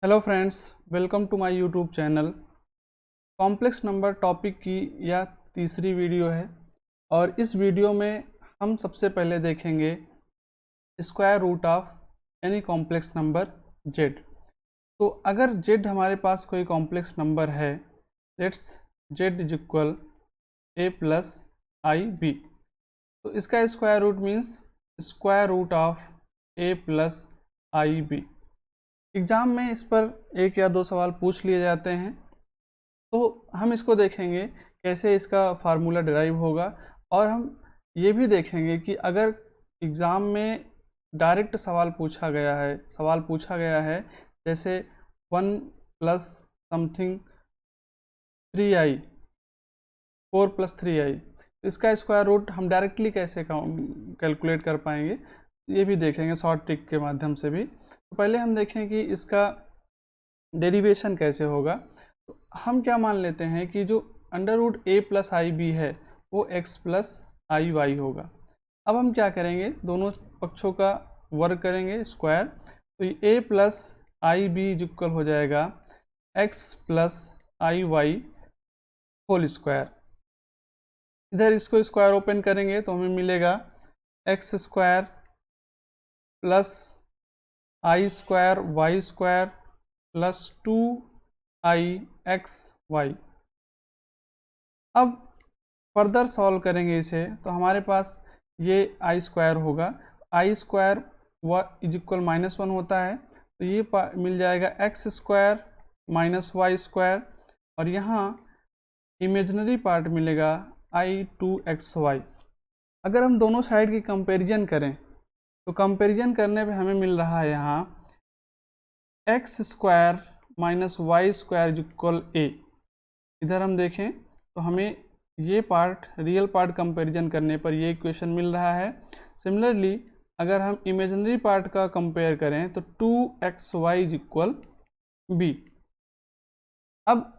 Hello friends, welcome to my YouTube channel. Complex number topic की यह तीसरी video है और इस वीडियो में हम सबसे पहले देखेंगे square root of any complex number z। तो अगर z हमारे पास कोई कॉम्प्लेक्स नंबर है, let's z is equal a plus i b, तो इसका square root means square root of a plus i b. Exam में इस पर एक या दो सवाल पूछ लिए जाते हैं, तो हम इसको देखेंगे कैसे इसका फार्मूला डिराइव होगा। और हम ये भी देखेंगे कि अगर एग्ज़ाम में डायरेक्ट सवाल पूछा गया है जैसे 1 plus something 3i 4 plus 3i, तो इसका स्क्वायर रूट हम डायरेक्टली कैसे कैलकुलेट कर पाएंगे, ये भी देखेंगे शॉर्ट ट्रिक के माध्यम से भी। तो पहले हम देखें कि इसका डेरिवेशन कैसे होगा। तो हम क्या मान लेते हैं कि जो under root A plus i b है वो x प्लस आई वाई होगा। अब हम क्या करेंगे, दोनों पक्षों का वर्ग करेंगे स्क्वायर, तो ये a plus i b equal हो जाएगा x plus i y whole square. इधर इसको स्क्वायर ओपन करेंगे तो हमें मिलेगा x square plus i square y square plus 2i x y. अब फर्दर सॉल्व करेंगे इसे तो हमारे पास ये आई स्क्वायर होगा, आई स्क्वायर व इज इक्वल -1 होता है, तो ये मिल जाएगा x square minus y square, और यहाँ इमेजनरी पार्ट मिलेगा i2xy। अगर हम दोनों साइड की कंपैरिजन करें तो कंपैरिजन करने पे हमें मिल रहा है यहाँ x square minus y square equal a. इधर हम देखें तो हमें ये पार्ट रियल पार्ट कंपैरिजन करने पर ये इक्वेशन मिल रहा है। सिमिलरली अगर हम इमेजिनरी पार्ट का कंपेयर करें तो 2xy इक्वल बी। अब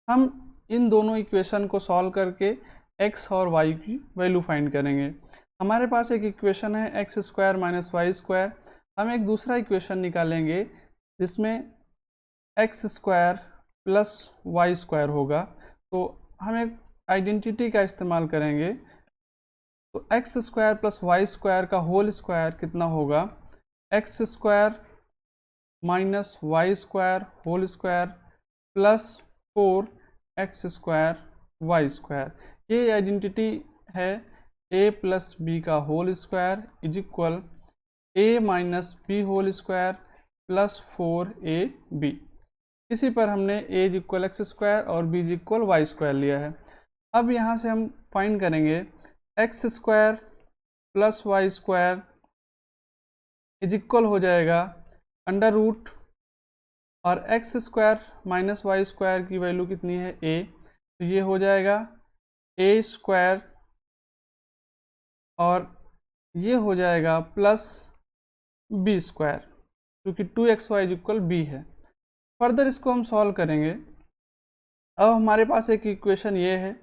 हम इन दोनों इक्वेशन को सॉल्व करके x और y की वैल्यू फाइंड करेंगे। हमारे पास एक इक्वेशन है x square minus y square, हम एक दूसरा इक्वेशन निकालेंगे जिसमें x square plus y square होगा। तो हम एक आइडेंटिटी का इस्तेमाल करेंगे, तो x square plus y square का होल स्क्वायर कितना होगा, x square minus y square whole square plus 4x square y square. ये आइडेंटिटी है a प्लस बी का whole square is equal a minus b whole square plus 4ab। इसी पर हमने a इक्वल एक्स स्क्वायर और b इक्वल y square लिया है। अब यहाँ से हम फाइंड करेंगे x square plus y square is equal हो जाएगा अंडर रूट, और x square minus y square की वैल्यू कितनी है a, तो ये हो जाएगा a स्क्वायर, और ये हो जाएगा प्लस b स्क्वायर, क्योंकि 2xy इक्वल b है। फर्दर इसको हम सॉल्व करेंगे। अब हमारे पास एक इक्वेशन ये है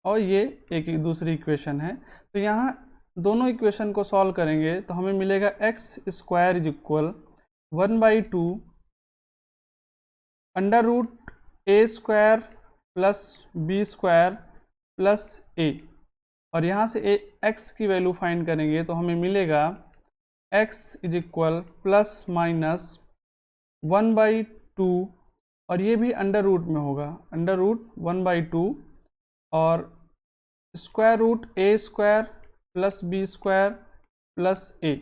और ये एक दूसरी इक्वेशन है, तो यहाँ दोनों इक्वेशन को सॉल्व करेंगे तो हमें मिलेगा x square is equal 1/2 under root a square plus b square plus a, और यहाँ से एक्स की वैल्यू फाइंड करेंगे तो हमें मिलेगा x is equal plus minus 1/2, और ये भी अंडर रूट में होगा, अंडर रूट 1/2 और square root a square plus b square plus a,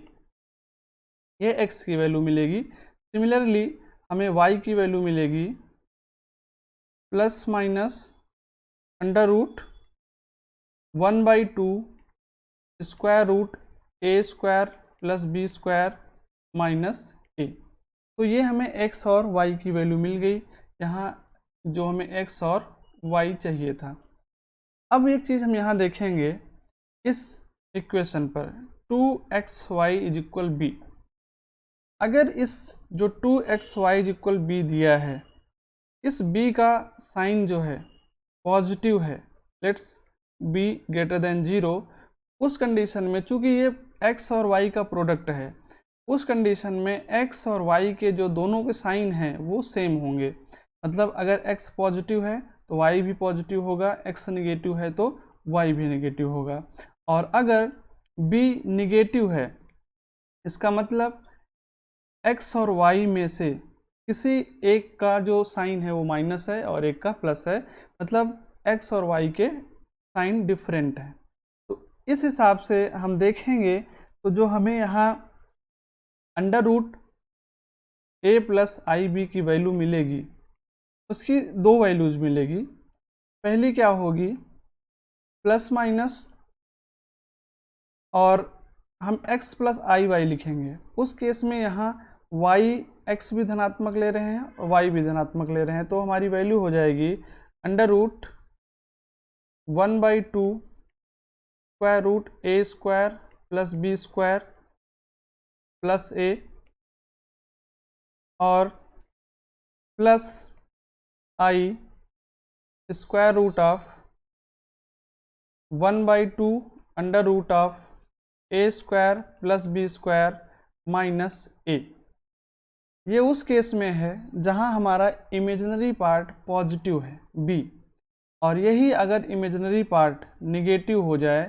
ये एक्स की वैल्यू मिलेगी। सिमिलरली हमें वाई की वैल्यू मिलेगी plus minus under root 1/2 square root a square plus b square minus a. तो ये हमें x और y की वैल्यू मिल गई, यहाँ जो हमें x और y चाहिए था। अब एक चीज़ हम यहाँ देखेंगे इस इक्वेशन पर 2xy इज इक्वल बी। अगर इस जो 2xy इज इक्वल बी दिया है, इस b का साइन जो है पॉजिटिव है, लेट्स b ग्रेटर देन 0, उस कंडीशन में चूंकि ये x और y का प्रोडक्ट है उस कंडीशन में x और y के जो दोनों के साइन हैं वो सेम होंगे। मतलब अगर x पॉजिटिव है तो y भी पॉजिटिव होगा, x निगेटिव है तो y भी निगेटिव होगा। और अगर b निगेटिव है, इसका मतलब x और y में से किसी एक का जो साइन है वो माइनस है और एक का प्लस है, मतलब x और y के साइन डिफरेंट है। तो इस हिसाब से हम देखेंगे तो जो हमें यहाँ under root a plus i b की वैल्यू मिलेगी, उसकी दो वैल्यूज मिलेगी। पहली क्या होगी, प्लस माइनस और हम x प्लस आई वाई लिखेंगे। उस केस में यहाँ y x भी धनात्मक ले रहे हैं और y भी धनात्मक ले रहे हैं, तो हमारी वैल्यू हो जाएगी under root 1/2 square root a square plus b square plus a और plus i square root of 1/2 under root of a square plus b square minus a। ये उस केस में है जहां हमारा इमेजिनरी पार्ट पॉजिटिव है b, और यही अगर इमेजिनरी पार्ट निगेटिव हो जाए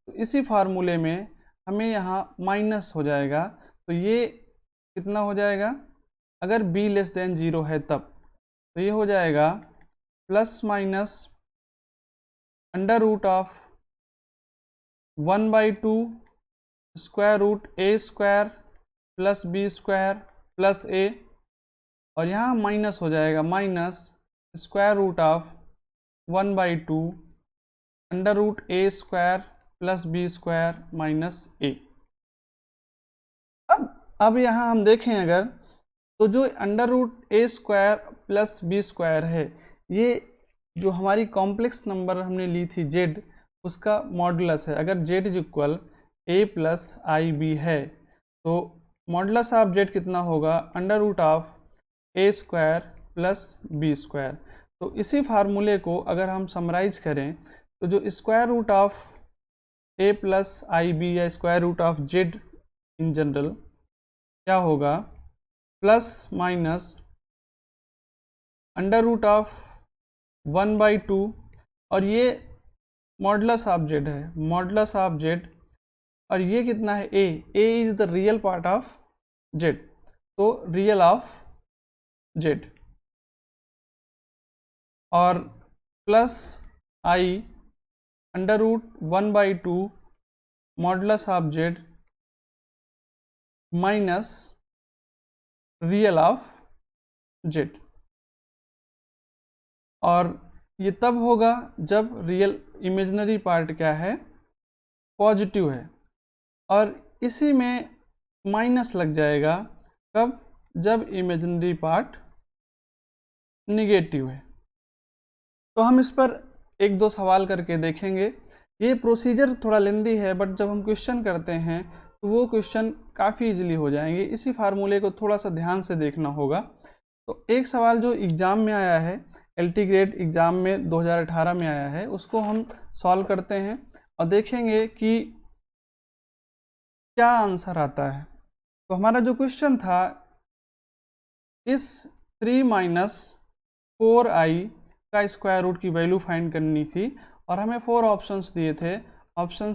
तो इसी फार्मूले में हमें यहाँ माइनस हो जाएगा। तो ये कितना हो जाएगा, अगर b लेस देन 0 है तब, तो ये हो जाएगा plus minus under root of 1/2 square root a square plus b square plus a, और यहाँ माइनस हो जाएगा minus square root of 1/2 under root a square plus b square minus a। अब यहाँ हम देखें अगर, तो जो under root a square plus b square है, ये जो हमारी कॉम्प्लेक्स नंबर हमने ली थी z, उसका मॉडुलस है। अगर z is equal a plus i b है तो मॉडुलस ऑफ z कितना होगा, under root of a square plus b square. तो इसी फार्मूले को अगर हम समराइज करें तो जो square root of a plus i b या square root of z in general क्या होगा, plus minus under root of 1/2, और ये मॉडुलस ऑफ z है, मॉडुलस ऑफ z, और ये कितना है a is the real part of z, तो रियल ऑफ z, और plus i under root 1/2 modulus of z minus real of z। और ये तब होगा जब रियल इमेजिनरी पार्ट क्या है, पॉजिटिव है, और इसी में माइनस लग जाएगा कब, जब इमेजिनरी पार्ट निगेटिव है। तो हम इस पर एक दो सवाल करके देखेंगे। ये प्रोसीजर थोड़ा लेंदी है, बट जब हम क्वेश्चन करते हैं तो वो क्वेश्चन काफ़ी इजीली हो जाएंगे। इसी फार्मूले को थोड़ा सा ध्यान से देखना होगा। तो एक सवाल जो एग्ज़ाम में आया है, LT ग्रेड एग्ज़ाम में 2018 में आया है, उसको हम सॉल्व करते हैं और देखेंगे कि क्या आंसर आता है। तो हमारा जो क्वेश्चन था, इस 3 - 4i का स्क्वायर रूट की वैल्यू फाइंड करनी थी, और हमें 4 ऑप्शंस दिए थे। ऑप्शन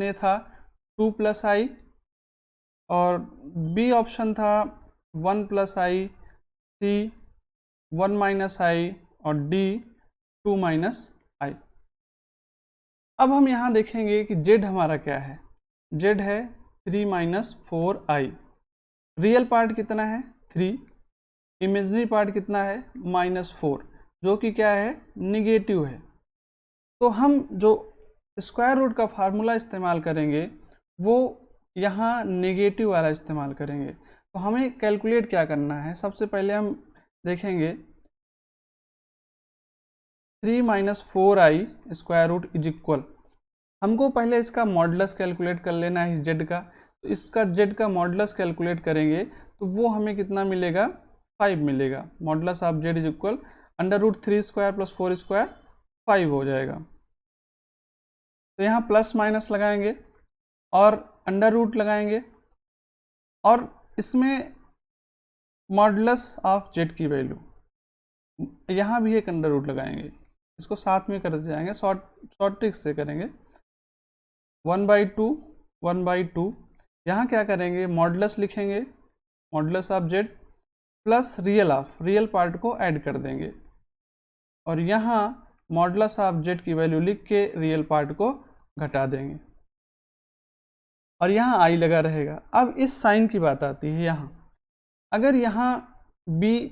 ए था 2 + i, और बी ऑप्शन था 1 + i, सी 1 - i, और डी 2 - i। अब हम यहाँ देखेंगे कि z हमारा क्या है। z है 3 - 4i। रियल पार्ट कितना है, 3। इमेजिनरी पार्ट कितना है, -4, जो कि क्या है, निगेटिव है। तो हम जो स्क्वायर रूट का फार्मूला इस्तेमाल करेंगे वो यहाँ नेगेटिव वाला इस्तेमाल करेंगे। तो हमें कैलकुलेट क्या करना है, सबसे पहले हम देखेंगे 3 - 4i square root is equal, हमको पहले इसका मॉडुलस कैलकुलेट कर लेना है इस जेड का। तो इसका जेड का मॉडुलस कैलकुलेट करेंगे तो वो हमें कितना मिलेगा, 5 मिलेगा। Modulus of z is equal under root 3 square plus 4 square 5 हो जाएगा। तो यहाँ प्लस माइनस लगाएंगे और अंडर रूट लगाएंगे, और इसमें मॉडुलस ऑफ जेड की वैल्यू, यहाँ भी एक अंडर रूट लगाएंगे, इसको साथ में करते जाएंगे, शॉर्ट ट्रिक से करेंगे। 1/2 1/2, यहाँ क्या करेंगे, मॉडुलस लिखेंगे, modulus of Z plus real part को ऐड कर देंगे, और यहाँ मॉडुलस ऑफ जेड की वैल्यू लिख के रियल पार्ट को घटा देंगे, और यहाँ आई लगा रहेगा। अब इस साइन की बात आती है, यहाँ अगर यहाँ b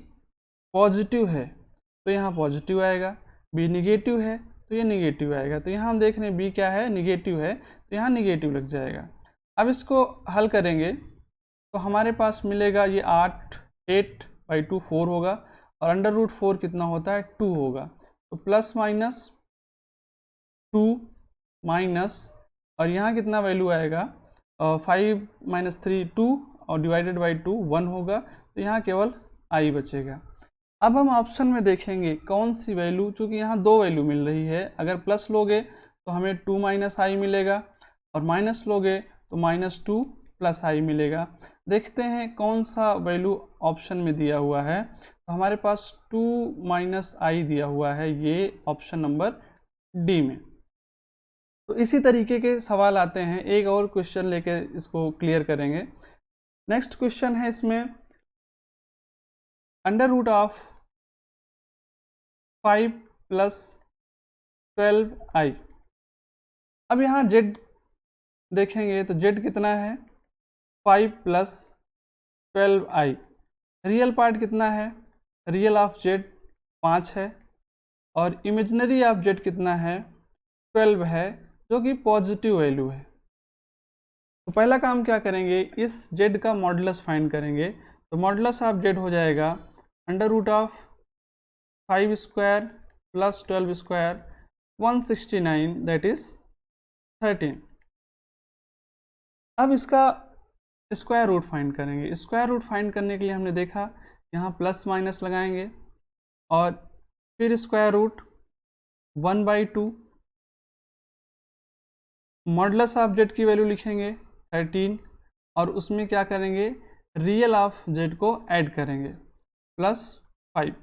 पॉजिटिव है तो यहाँ पॉजिटिव आएगा, b निगेटिव है तो ये निगेटिव आएगा। तो यहाँ हम देख रहे हैं b क्या है, निगेटिव है, तो यहाँ निगेटिव लग जाएगा। अब इसको हल करेंगे तो हमारे पास मिलेगा ये 8/2 4 होगा, और अंडर रूट 4 कितना होता है, 2 होगा। तो प्लस माइनस 2 माइनस, और यहाँ कितना वैल्यू आएगा, 5 - 3 2, और डिवाइडेड बाई 2 1 होगा। तो यहाँ केवल आई बचेगा। अब हम ऑप्शन में देखेंगे कौन सी वैल्यू, चूँकि यहाँ दो वैल्यू मिल रही है, अगर प्लस लोगे तो हमें 2 - i मिलेगा, और माइनस लोगे तो -2 + i मिलेगा। देखते हैं कौन सा वैल्यू ऑप्शन में दिया हुआ है। तो हमारे पास 2 - i दिया हुआ है, ये ऑप्शन नंबर डी में। तो इसी तरीके के सवाल आते हैं, एक और क्वेश्चन लेके इसको क्लियर करेंगे। नेक्स्ट क्वेश्चन है इसमें, अंडर रूट ऑफ 5 + 12i। अब यहाँ z देखेंगे तो z कितना है, 5 + 12i। रियल पार्ट कितना है, रियल ऑफ z 5 है, और इमेजिनरी ऑफ z कितना है, 12 है, जो कि पॉजिटिव वैल्यू है। तो पहला काम क्या करेंगे, इस z का मॉडुलस फाइंड करेंगे। तो मॉडुलस ऑफ z हो जाएगा under root of 5² + 12² 169, that is 13। अब इसका स्क्वायर रूट फाइंड करेंगे। स्क्वायर रूट फाइंड करने के लिए हमने देखा यहाँ प्लस माइनस लगाएंगे, और फिर square root 1/2, modulus of z की वैल्यू लिखेंगे 13, और उसमें क्या करेंगे, रियल ऑफ जेड को ऐड करेंगे +5।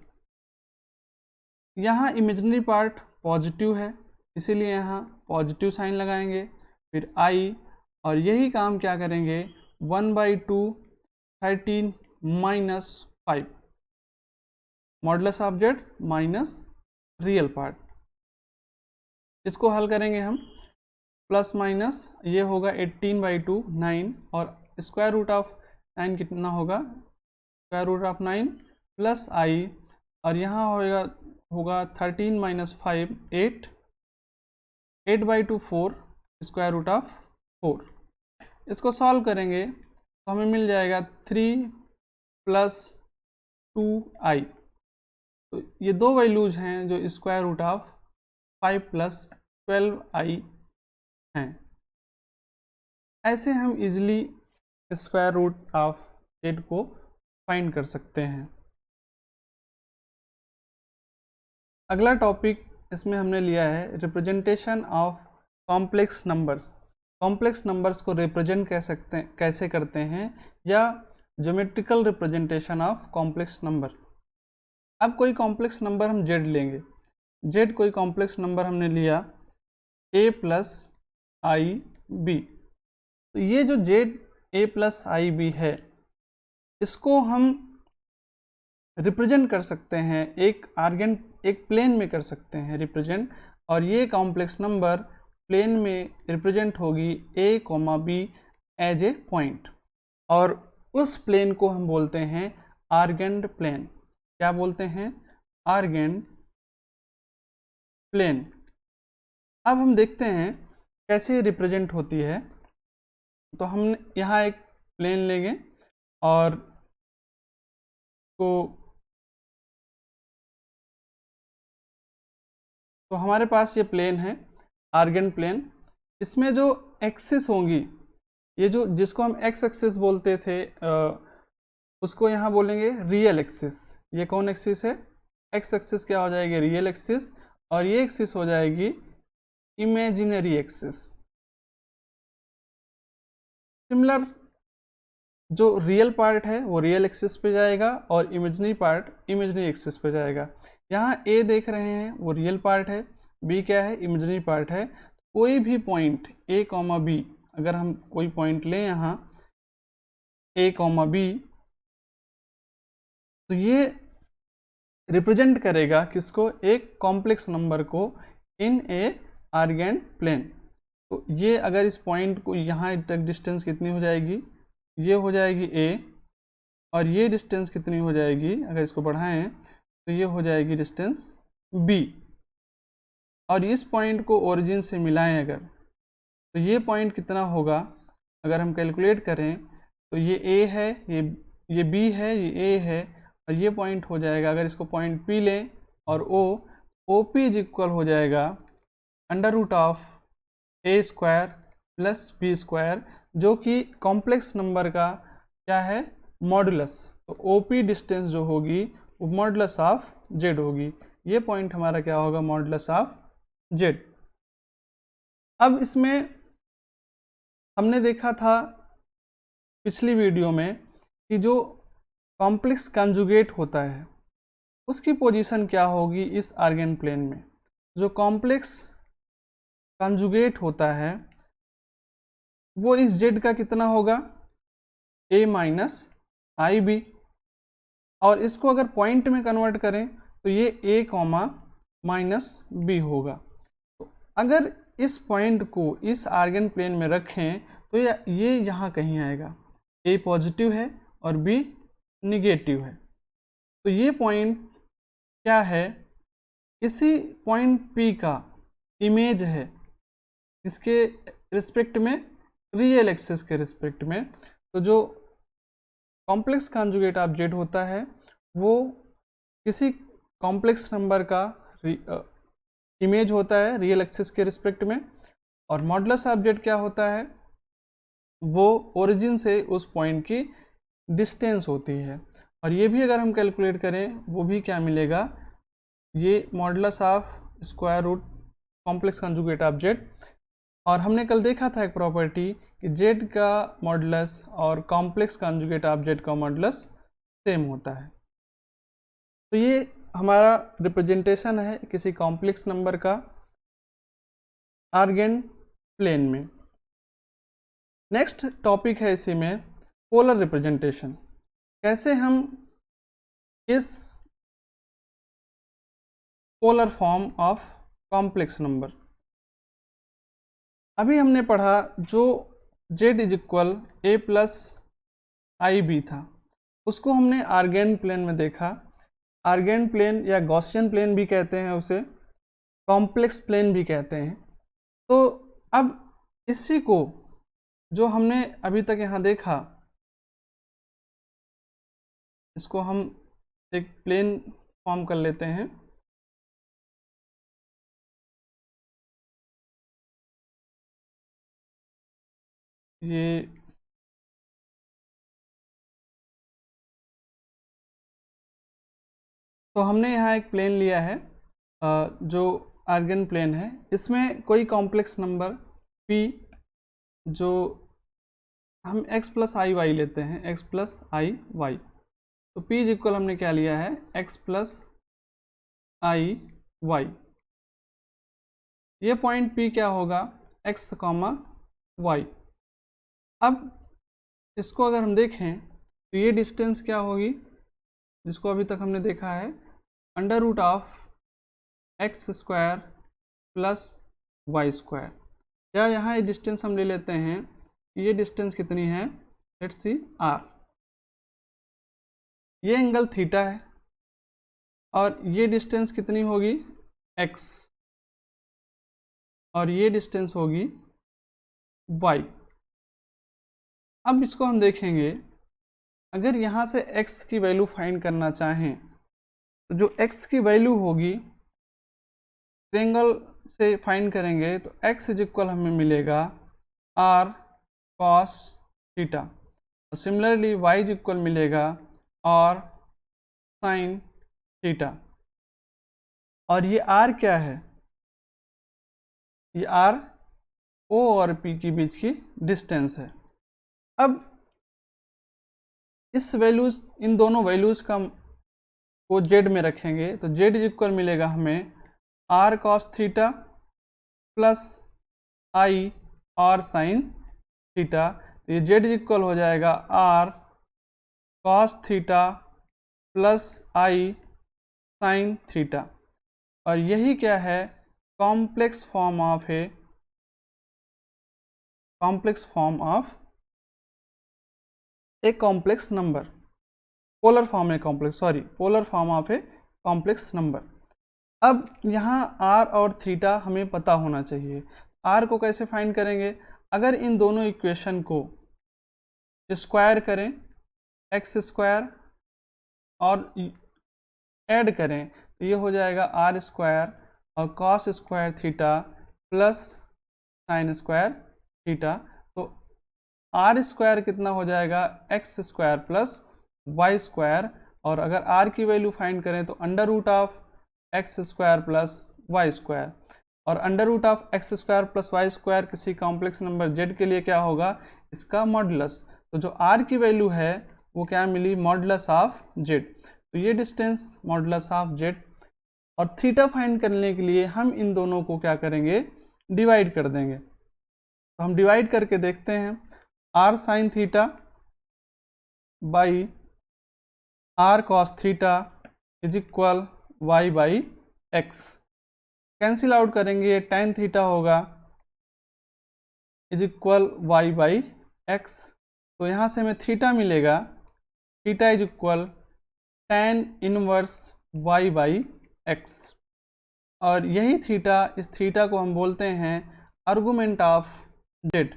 यहाँ इमेजिनरी पार्ट पॉजिटिव है, इसीलिए यहाँ पॉजिटिव साइन लगाएंगे, फिर आई, और यही काम क्या करेंगे, 1/2 13 - 5, modulus of Z minus real part. इसको हल करेंगे हम, प्लस माइनस ये होगा 18/2 9, और स्क्वायर रूट ऑफ 9 कितना होगा, स्क्वायर रूट ऑफ 9 + i, और यहाँ होगा 13 - 5 8, 8/2 4, स्क्वायर रूट ऑफ 4। इसको सॉल्व करेंगे तो हमें मिल जाएगा 3 + 2i। तो ये दो वैल्यूज हैं जो स्क्वायर रूट ऑफ 5 + 12i हैं। ऐसे हम easily square root of z को फाइंड कर सकते हैं। अगला टॉपिक इसमें हमने लिया है representation of complex numbers. Complex numbers को रिप्रेजेंट कैसे करते हैं, या geometrical representation of complex number. अब कोई कॉम्प्लेक्स नंबर हम z लेंगे, z कोई कॉम्प्लेक्स नंबर हमने लिया a + ib। तो ये जो z a + ib है, इसको हम रिप्रेजेंट कर सकते हैं, एक प्लेन में कर सकते हैं रिप्रेजेंट, और ये कॉम्प्लेक्स नंबर प्लेन में रिप्रेजेंट होगी a, b as a point, और उस प्लेन को हम बोलते हैं आर्गेंड प्लेन। क्या बोलते हैं, आर्गेंड प्लेन। अब हम देखते हैं कैसे रिप्रेजेंट होती है। तो हम यहाँ एक प्लेन लेंगे, और तो हमारे पास ये प्लेन है आर्गेंड प्लेन। इसमें जो एक्सिस होंगी, ये जो जिसको हम एक्स एक्सिस बोलते थे, उसको यहाँ बोलेंगे रियल एक्सिस। ये कौन एक्सिस है, एक्स एक्सिस क्या हो जाएगी, रियल एक्सिस, और ये एक्सिस हो जाएगी इमेजिनरी एक्सिस। सिमिलर जो रियल पार्ट है वो रियल एक्सिस पे जाएगा और इमेजिनरी पार्ट इमेजिनरी एक्सिस पे जाएगा। यहाँ ए देख रहे हैं वो रियल पार्ट है, बी क्या है, इमेजिनरी पार्ट है। कोई भी पॉइंट ए कॉमा बी, अगर हम कोई पॉइंट लें यहाँ ए कॉमा बी, तो ये रिप्रेजेंट करेगा किसको, एक कॉम्प्लेक्स नंबर को इन ए आर्गेन प्लेन। तो ये अगर इस पॉइंट को यहाँ तक डिस्टेंस कितनी हो जाएगी, ये हो जाएगी ए, और ये डिस्टेंस कितनी हो जाएगी, अगर इसको बढ़ाएं तो ये हो जाएगी डिस्टेंस बी। और इस पॉइंट को ओरिजिन से मिलाएं अगर, तो ये पॉइंट कितना होगा, अगर हम कैलकुलेट करें तो ये ए है, ये बी है, ये ए है, और ये पॉइंट हो जाएगा, अगर इसको पॉइंट पी लें और ओ पी इज इक्वल हो जाएगा under root of a square plus b square, जो कि कॉम्प्लेक्स नंबर का क्या है, मॉडुलस। तो ओ पी डिस्टेंस जो होगी वो मॉडुलस ऑफ जेड होगी। ये पॉइंट हमारा क्या होगा, मॉडुलस ऑफ जेड। अब इसमें हमने देखा था पिछली वीडियो में कि जो कॉम्प्लेक्स कंजुगेट होता है उसकी पोजीशन क्या होगी इस आर्गेन प्लेन में। जो कॉम्प्लेक्स कंजुगेट होता है वो इस जेड का कितना होगा, ए माइनस आई बी, और इसको अगर पॉइंट में कन्वर्ट करें तो ये ए कॉमा माइनस बी होगा। तो अगर इस पॉइंट को इस आर्गेन प्लेन में रखें तो ये यहाँ कहीं आएगा, ए पॉजिटिव है और बी निगेटिव है। तो ये पॉइंट क्या है, इसी पॉइंट पी का इमेज है, इसके रिस्पेक्ट में, रियल एक्सिस के रिस्पेक्ट में। तो जो कॉम्प्लेक्स कॉन्जुगेट ऑफ जेड होता है वो किसी कॉम्प्लेक्स नंबर का इमेज होता है रियल एक्सिस के रिस्पेक्ट में, और मॉडुलस ऑफ जेड क्या होता है, वो ओरिजिन से उस पॉइंट की डिस्टेंस होती है। और ये भी अगर हम कैलकुलेट करें वो भी क्या मिलेगा, ये modulus of square root complex conjugate of z. और हमने कल देखा था एक प्रॉपर्टी कि जेड का मॉडुलस और कॉम्प्लेक्स कंजुगेट ऑफ जेड का मॉडुलस सेम होता है। तो ये हमारा रिप्रेजेंटेशन है किसी कॉम्प्लेक्स नंबर का आर्गेन प्लेन में। नेक्स्ट टॉपिक है इसी में पोलर रिप्रेजेंटेशन। कैसे हम इस polar form of complex number, अभी हमने पढ़ा जो z इज इक्वल ए प्लस आई बी था, उसको हमने आर्गेन प्लेन में देखा। आर्गेन प्लेन या गॉसियन प्लेन भी कहते हैं उसे, कॉम्प्लेक्स प्लेन भी कहते हैं। तो अब इसी को जो हमने अभी तक यहाँ देखा, इसको हम एक प्लेन फॉर्म कर लेते हैं। ये तो हमने यहाँ एक प्लेन लिया है जो आर्गेन प्लेन है। इसमें कोई कॉम्प्लेक्स नंबर p, जो हम x प्लस आई वाई लेते हैं, x प्लस आई वाई। तो p इज इक्वल हमने क्या लिया है, x प्लस आई वाई। ये पॉइंट p क्या होगा, x कॉमा वाई। अब इसको अगर हम देखें तो ये डिस्टेंस क्या होगी, जिसको अभी तक हमने देखा है under root of x square plus y square, या यहाँ ये डिस्टेंस हम ले लेते हैं, ये डिस्टेंस कितनी है, लेट्स सी r। ये एंगल थीटा है और ये डिस्टेंस कितनी होगी, x, और ये डिस्टेंस होगी y। अब इसको हम देखेंगे, अगर यहाँ से x की वैल्यू फाइंड करना चाहें तो जो x की वैल्यू होगी ट्रायंगल से फाइंड करेंगे तो x इज इक्वल हमें मिलेगा r cos थीटा, और सिमिलरली y इज इक्वल मिलेगा r sin थीटा। और ये r क्या है, ये r o और p के बीच की डिस्टेंस है। अब इस वैल्यूज, इन दोनों वैल्यूज का को जेड में रखेंगे तो जेड इज इक्वल मिलेगा हमें r cos theta plus i r sine theta. तो ये जेड इज इक्वल हो जाएगा r cos theta plus i sine theta. और यही क्या है, complex form of a complex number, polar form of a complex number. अब यहाँ r और थीटा हमें पता होना चाहिए। r को कैसे फाइंड करेंगे, अगर इन दोनों इक्वेशन को स्क्वायर करें एक्स स्क्वायर और ऐड करें तो ये हो जाएगा आर स्क्वायर और cos square theta plus sine square theta. तो आर स्क्वायर कितना हो जाएगा, x square plus y square, और अगर आर की वैल्यू फाइंड करें तो under root of x square plus y square, और under root of x square plus y square किसी कॉम्प्लेक्स नंबर जेड के लिए क्या होगा, इसका मॉडुलस। तो जो आर की वैल्यू है वो क्या मिली, मॉडुलस ऑफ जेड। तो ये डिस्टेंस मॉडुलस ऑफ जेड, और थीटा फाइंड करने के लिए हम इन दोनों को क्या करेंगे, डिवाइड कर देंगे। तो हम डिवाइड करके देखते हैं, r sine theta by r cos theta is equal y by x. Cancel out करेंगे, टेन थीटा होगा is equal y by x. तो यहाँ से हमें थीटा मिलेगा, theta is equal tan inverse y by x. और यही थीटा, इस थीटा को हम बोलते हैं argument of z,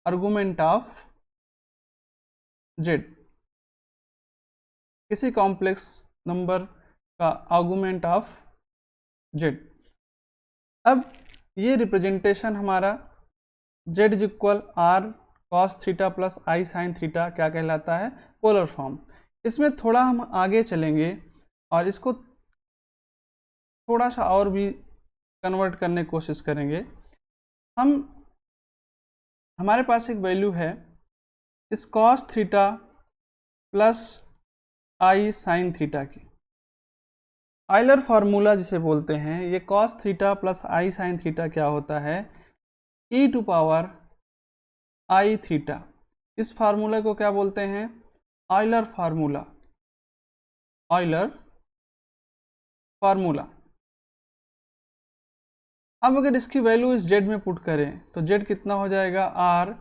argument of z, किसी कॉम्प्लेक्स नंबर का आर्गुमेंट ऑफ जेड। अब ये रिप्रेजेंटेशन हमारा z is equal are cos theta plus i sine theta क्या कहलाता है, पोलर फॉर्म। इसमें थोड़ा हम आगे चलेंगे और इसको थोड़ा सा और भी कन्वर्ट करने की कोशिश करेंगे। हमारे पास एक वैल्यू है इस cos theta plus i sine theta की, आयलर फार्मूला जिसे बोलते हैं। ये cos theta plus i sine theta क्या होता है, ई टू पावर आई थीटा। इस फार्मूला को क्या बोलते हैं, आयलर फार्मूला, आयलर फार्मूला। अब अगर इसकी वैल्यू इस जेड में पुट करें तो जेड कितना हो जाएगा, r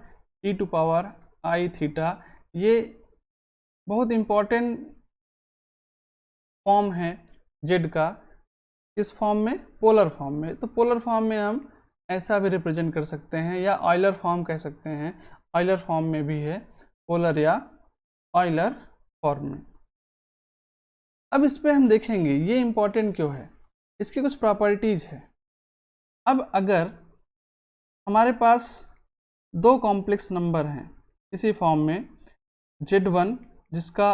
e to power i theta. ये बहुत इम्पॉर्टेंट फॉर्म है जेड का, किस फॉर्म में, पोलर फॉर्म में। तो पोलर फॉर्म में हम ऐसा भी रिप्रेजेंट कर सकते हैं या ऑयलर फॉर्म कह सकते हैं, ऑयलर फॉर्म में भी है, पोलर या ऑयलर फॉर्म में। अब इस पे हम देखेंगे ये इम्पॉर्टेंट क्यों है, इसकी कुछ प्रॉपर्टीज है। अब अगर हमारे पास दो कॉम्प्लेक्स नंबर हैं इसी फॉर्म में, Z1 जिसका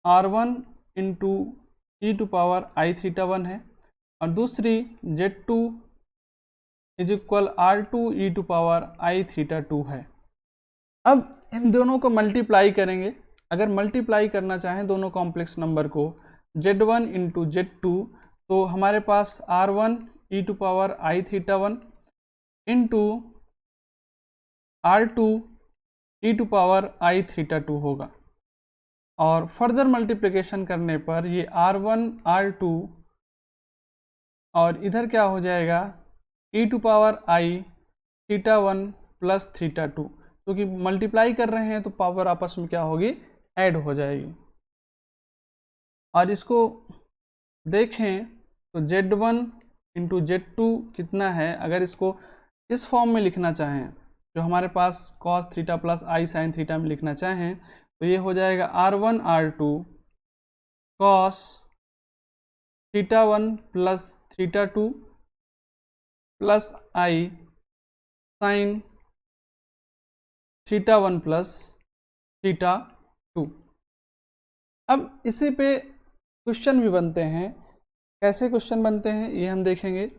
R1 into e to power i theta 1 है, और दूसरी Z2 is equal R2 e to power i theta 2 है। अब इन दोनों को मल्टीप्लाई करेंगे। अगर मल्टीप्लाई करना चाहें दोनों कॉम्प्लेक्स नंबर को, Z1 इंटू Z2, तो हमारे पास R1 e to power i theta 1 into R2 e to power i theta 2 होगा। और फर्दर मल्टीप्लिकेशन करने पर ये R1 R2 और इधर क्या हो जाएगा, e to power i theta 1 plus theta 2, क्योंकि मल्टीप्लाई कर रहे हैं तो पावर आपस में क्या होगी, ऐड हो जाएगी। और इसको देखें तो Z1 इंटू Z2 कितना है, अगर इसको इस फॉर्म में लिखना चाहें जो हमारे पास cos theta plus i sine theta में लिखना चाहें तो ये हो जाएगा R1 R2 cos theta 1 plus theta 2 plus i sine theta 1 plus theta 2। अब इसी पे क्वेश्चन भी बनते हैं, कैसे क्वेश्चन बनते हैं ये हम देखेंगे।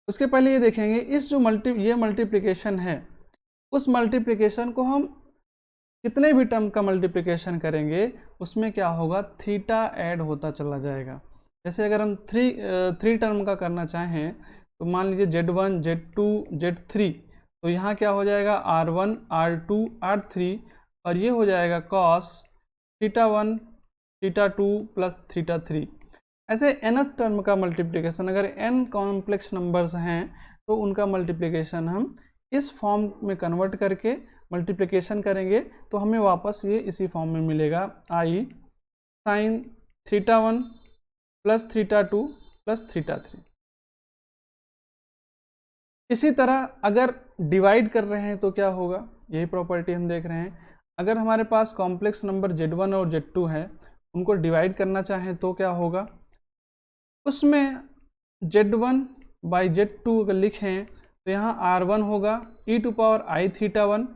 उसके पहले ये देखेंगे इस जो ये मल्टीप्लिकेशन है, उस मल्टीप्लिकेशन को हम कितने भी टर्म का मल्टीप्लिकेशन करेंगे उसमें क्या होगा, थीटा ऐड होता चला जाएगा। जैसे अगर हम थ्री टर्म का करना चाहें तो मान लीजिए Z1 Z2 Z3, तो यहाँ क्या हो जाएगा R1 R2 R3, और ये हो जाएगा cos θ1 θ2 प्लस θ3। ऐसे nth टर्म का मल्टीप्लिकेशन, अगर n कॉम्प्लेक्स नंबर्स हैं तो उनका मल्टीप्लिकेशन हम इस फॉर्म में कन्वर्ट करके मल्टीप्लिकेशन करेंगे तो हमें वापस ये इसी फॉर्म में मिलेगा, I sin θ1 प्लस θ2 प्लस θ3। इसी तरह अगर डिवाइड कर रहे हैं तो क्या होगा, यही प्रॉपर्टी हम देख रहे हैं। अगर हमारे पास कॉम्प्लेक्स नंबर Z1 और Z2 है, उनको डिवाइड करना चाहें तो क्या होगा, उसमें Z1 बाई Z2 अगर लिखें तो यहाँ R1 होगा e⁻I⁻1,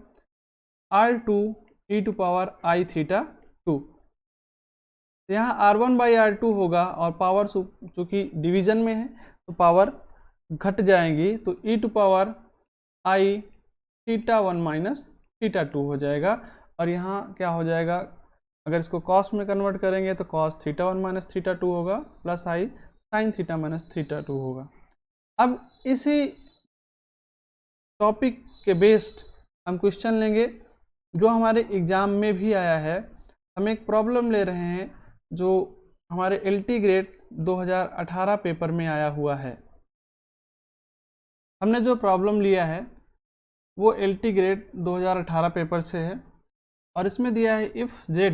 R2 e⁻I⁻2। यहाँ R1 बाई R2 होगा और पावर चूँकि डिवीजन में है तो पावर घट जाएंगी, तो e⁻I⁻1 माइनस θ2 हो जाएगा। और यहाँ क्या हो जाएगा, अगर इसको कॉस में कन्वर्ट करेंगे तो cos θ1 माइनस θ2 होगा प्लस I sin θ माइनस θ2 होगा। अब इसी टॉपिक के बेस्ड हम क्वेश्चन लेंगे जो हमारे एग्ज़ाम में भी आया है। हम एक प्रॉब्लम ले रहे हैं जो हमारे LT ग्रेड 2018 पेपर में आया हुआ है। हमने जो प्रॉब्लम लिया है वो LT ग्रेड 2018 पेपर से है और इसमें दिया है if z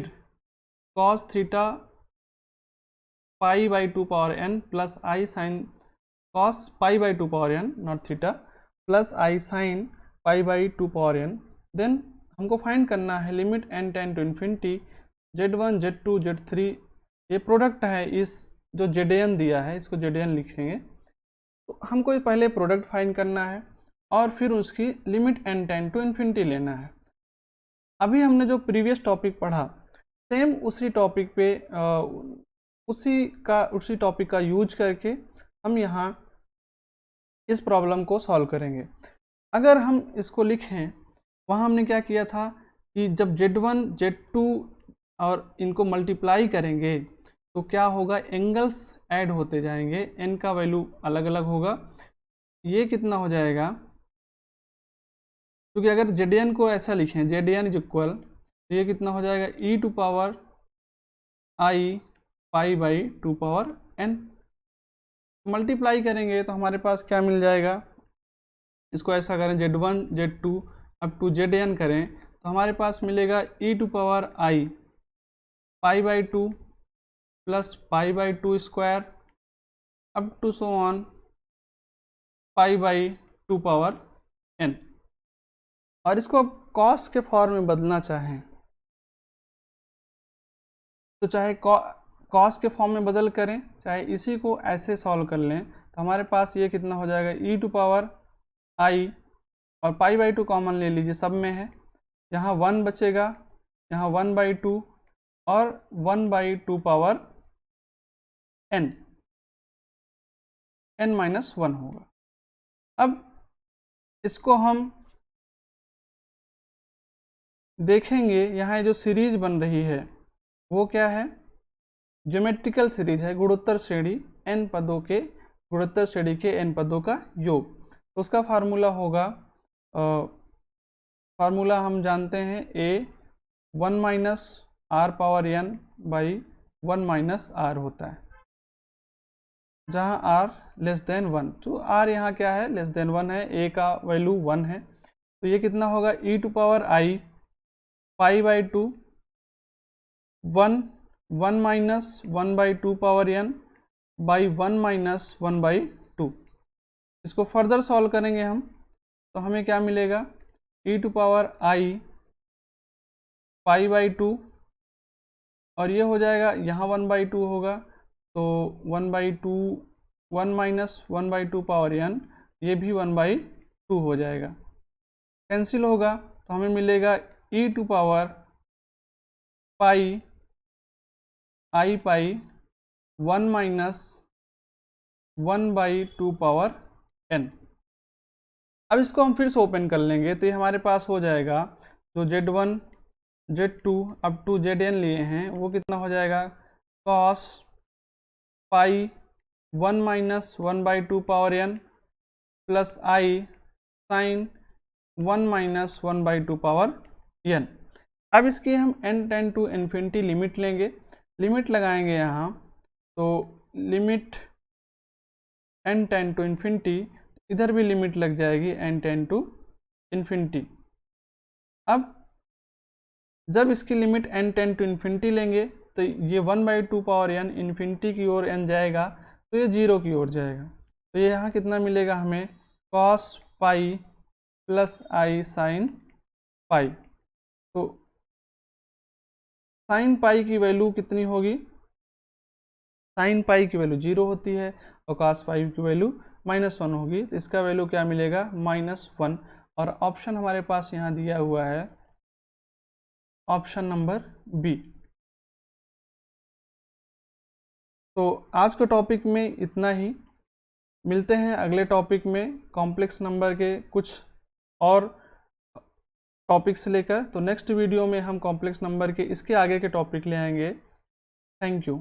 cos theta pi by 2 power n plus I sine cos pi by 2 power n not theta plus I sine pi by 2 power n, then हमको फाइंड करना है limit n tend to infinity Z1 Z2 Z3, ये product है इस जो Zn दिया है, इसको Zn लिखेंगे। तो हमको पहले प्रोडक्ट फाइंड करना है और फिर उसकी limit n tend to infinity लेना है। अभी हमने जो प्रीवियस टॉपिक पढ़ा सेम उसी टॉपिक पे उसी टॉपिक का यूज करके हम यहाँ इस प्रॉब्लम को सॉल्व करेंगे। अगर हम इसको लिखें, वहाँ हमने क्या किया था कि जब Z1 Z2 और इनको मल्टीप्लाई करेंगे तो क्या होगा, एंगल्स ऐड होते जाएंगे, n का वैल्यू अलग अलग होगा। ये कितना हो जाएगा, क्योंकि अगर Zn को ऐसा लिखें Zn इज इक्वल, तो ये कितना हो जाएगा e⁻I pi by 2 power n। Multiply करेंगे तो हमारे पास क्या मिल जाएगा, इसको ऐसा करें Z1 Z2 up to Zn करें तो हमारे पास मिलेगा e⁻I pi by 2 plus pi by 2 square up to so on pi by 2 power n। और इसको अब कॉस के फॉर्म में बदलना चाहें तो चाहे कॉस के फॉर्म में बदल करें, चाहे इसी को ऐसे सॉल्व कर लें, तो हमारे पास ये कितना हो जाएगा e⁻I, और पाई बाई 2 कॉमन ले लीजिए, सब में है, यहाँ 1 बचेगा, यहाँ 1/2 और 1/2 पावर n n-1 होगा। अब इसको हम देखेंगे, यहाँ जो सीरीज बन रही है वो क्या है, ज्योमेट्रिकल सीरीज है, गुणोत्तर श्रेणी n पदों के गुणोत्तर श्रेणी के n पदों का योग। तो उसका फार्मूला होगा, फार्मूला हम जानते हैं a 1 minus r power n by 1 minus r होता है, जहाँ r लेस देन 1, तो r यहाँ क्या है, लेस देन 1 है, a का वैल्यू 1 है, तो ये कितना होगा e⁻I pi by 2 1 minus 1/2 power n by 1 minus 1/2। इसको फर्दर सॉल्व करेंगे हम तो हमें क्या मिलेगा, e⁻I पाई बाई 2, और ये हो जाएगा, यहाँ 1/2 होगा तो 1/2 1 माइनस 1/2 पावर n, ये भी 1/2 हो जाएगा, कैंसिल होगा तो हमें मिलेगा e⁻I पाई 1 माइनस 1/2 पावर n। अब इसको हम फिर से ओपन कर लेंगे तो ये हमारे पास हो जाएगा जो Z1 Z2 up to Zn लिए हैं वो कितना हो जाएगा, cos pi 1 minus 1/2 power n plus i sine 1 minus 1/2 power n। अब इसकी हम n tend to infinity limit लेंगे, लिमिट लगाएंगे यहाँ, तो limit n tend to infinity, इधर भी लिमिट लग जाएगी n टेंड टू इन्फिनिटी। अब जब इसकी limit n tend to infinity लेंगे तो ये 1/2 पावर n इन्फिनिटी की ओर n जाएगा तो ये 0 की ओर जाएगा। तो ये यहाँ कितना मिलेगा हमें, cos pi plus i sine pi. तो साइन पाई की वैल्यू कितनी होगी, साइन पाई की वैल्यू 0 होती है और cos पाई की वैल्यू -1 होगी। तो इसका वैल्यू क्या मिलेगा, -1। और ऑप्शन हमारे पास यहाँ दिया हुआ है ऑप्शन नंबर बी। तो आज के टॉपिक में इतना ही, मिलते हैं अगले टॉपिक में कॉम्प्लेक्स नंबर के कुछ और टॉपिक्स लेकर। तो नेक्स्ट वीडियो में हम कॉम्प्लेक्स नंबर के इसके आगे के टॉपिक ले आएंगे। Thank you.